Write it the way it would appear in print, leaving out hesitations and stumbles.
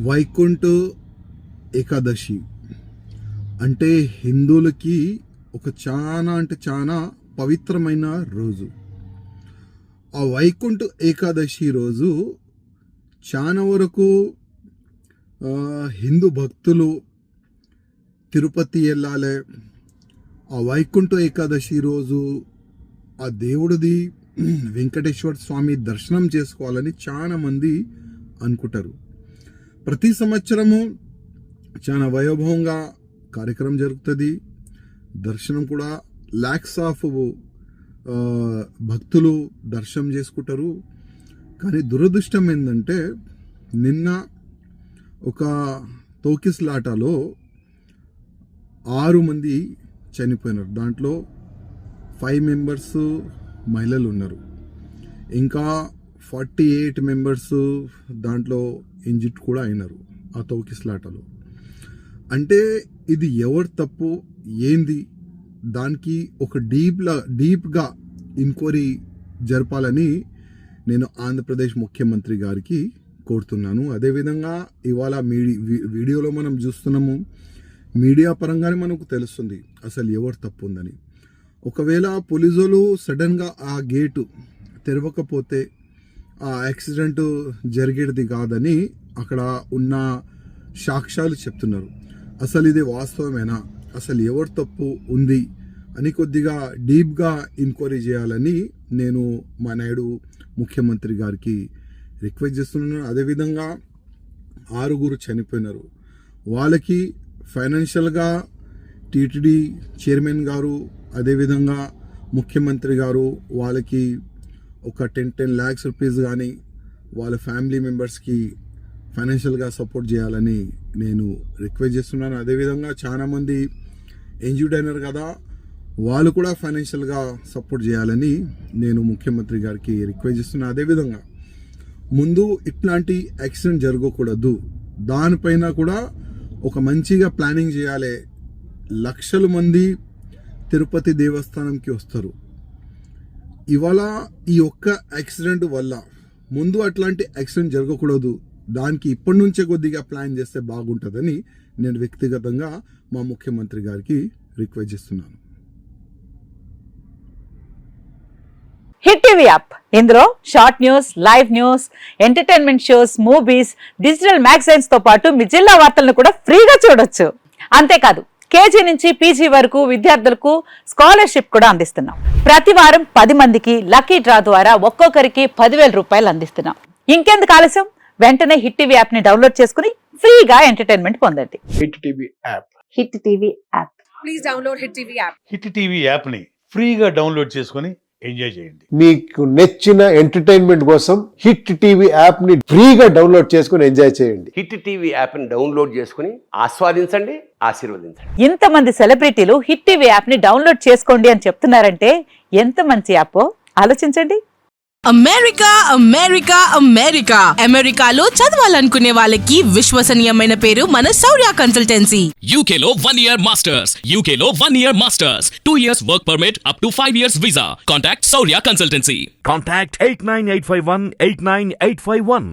వైకుంఠ ఏకాదశి అంటే హిందువులకి ఒక చాలా పవిత్రమైన రోజు. ఆ వైకుంఠ ఏకాదశి రోజు చాలా వరకు హిందూ భక్తులు తిరుపతి వెళ్ళాలి. ఆ వైకుంఠ ఏకాదశి రోజు ఆ దేవుడిది వెంకటేశ్వర స్వామి దర్శనం చేసుకోవాలని చాలా మంది అనుకుంటారు. ప్రతి సంవత్సరము చాలా వైభవంగా కార్యక్రమం జరుగుతుంది. దర్శనం కూడా లాక్స్ ఆఫ్ భక్తులు దర్శనం చేసుకుంటారు. కానీ దురదృష్టం ఏంటంటే నిన్న ఒక తోకిస్లాటలో 6 మంది చనిపోయినారు. దాంట్లో 5 మెంబర్స్ మహిళలు ఉన్నారు. ఇంకా 48 మెంబర్స్ దాంట్లో ఇంజిట్ కూడా అయినారు ఆ తోకిస్లాటలో. అంటే ఇది ఎవరు తప్పు ఏంది, దానికి ఒక డీప్గా ఎంక్వైరీ జరపాలని నేను ఆంధ్రప్రదేశ్ ముఖ్యమంత్రి గారికి కోరుతున్నాను. అదేవిధంగా ఇవాళ వీడియోలో మనం చూస్తున్నాము, మీడియా పరంగానే మనకు తెలుస్తుంది అసలు ఎవరు తప్పు ఉందని. ఒకవేళ పోలీసులు సడన్గా ఆ గేటు తెరవకపోతే ఆ యాక్సిడెంట్ జరిగేది కాదని అక్కడ ఉన్న సాక్ష్యాలు చెప్తున్నారు. అసలు ఇది వాస్తవమేనా, అసలు ఎవరు తప్పు ఉంది అని కొద్దిగా డీప్గా ఎంక్వైరీ చేయాలని నేను మా నాయుడు ముఖ్యమంత్రి గారికి రిక్వెస్ట్ చేస్తున్నాను. అదేవిధంగా 6 చనిపోయినారు. వాళ్ళకి ఫైనాన్షియల్గా టీటీడీ చైర్మన్ గారు అదేవిధంగా ముఖ్యమంత్రి గారు వాళ్ళకి ఒక 10 lakhs రూపీస్ కానీ వాళ్ళ ఫ్యామిలీ మెంబర్స్కి ఫైనాన్షియల్గా సపోర్ట్ చేయాలని నేను రిక్వెస్ట్ చేస్తున్నాను. అదేవిధంగా చాలామంది ఇంజ్యూర్డ్ అయినారు కదా, వాళ్ళు కూడా ఫైనాన్షియల్గా సపోర్ట్ చేయాలని నేను ముఖ్యమంత్రి గారికి రిక్వెస్ట్ చేస్తున్నాను. అదేవిధంగా ముందు ఇట్లాంటి యాక్సిడెంట్ జరగకూడదు, దానిపైన కూడా ఒక మంచిగా ప్లానింగ్ చేయాలి. లక్షల మంది తిరుపతి దేవస్థానంకి వస్తారు. ఇవాళ ఈ ఒక్క యాక్సిడెంట్ వల్ల ముందు అట్లాంటి యాక్సిడెంట్ జరగకూడదు, దానికి ఇప్పటి నుంచే కొద్దిగా ప్లాన్ చేస్తే బాగుంటుందని నేను వ్యక్తిగతంగా మా ముఖ్యమంత్రి గారికి రిక్వెస్ట్ చేస్తున్నాను. హిట్ టీవీ యాప్, ఇందులో short news, live news, entertainment shows, movies, digital magazines తో పాటు మీ జిల్లా వార్తలను కూడా ఫ్రీగా చూడొచ్చు. అంతేకాదు కేజీ నుంచి పీజీ వరకు విద్యార్థులకు స్కాలర్షిప్ కూడా అందిస్తున్నాం. ప్రతి వారం 10 మందికి లక్కీ డ్రా ద్వారా ఒక్కొక్కరికి 10,000 రూపాయలు అందిస్తున్నాం. ఇంకెందుకు ఆలస్యం, వెంటనే హిట్ టీవీ యాప్ ని డౌన్లోడ్ చేసుకుని ఫ్రీగా ఎంటర్టైన్మెంట్ పొందండి. Hit TV app. Hit TV app. Please download hit TV app. Hit TV app ని ఫ్రీగా డౌన్లోడ్ చేసుకుని ఎంజాయ్ చేయండి. మీకు నచ్చిన ఎంటర్టైన్మెంట్ కోసం హిట్ టీవీ యాప్ ని ఫ్రీగా డౌన్లోడ్ చేసుకుని ఎంజాయ్ చేయండి. హిట్ టీవీ యాప్ ని డౌన్లోడ్ చేసుకుని ఆస్వాదించండి, ఆశీర్వదించండి. ఇంతమంది సెలబ్రిటీలు హిట్ టీవీ యాప్ ని డౌన్లోడ్ చేసుకోండి అని చెప్తున్నారంటే ఎంత మంచి యాప్ ఆలోచించండి. అమెరికా అమెరికా అమెరికా అమెరికాలో చదవాలనుకునే వాళ్ళకి విశ్వసనీయమైన పేరు మన శౌర్య కన్సల్టెన్సీ. UK లో 1 year masters, UK లో 1 year masters, 2 years work permit up to 5 years visa. Contact Saurya Consultancy. Contact 89851 89851.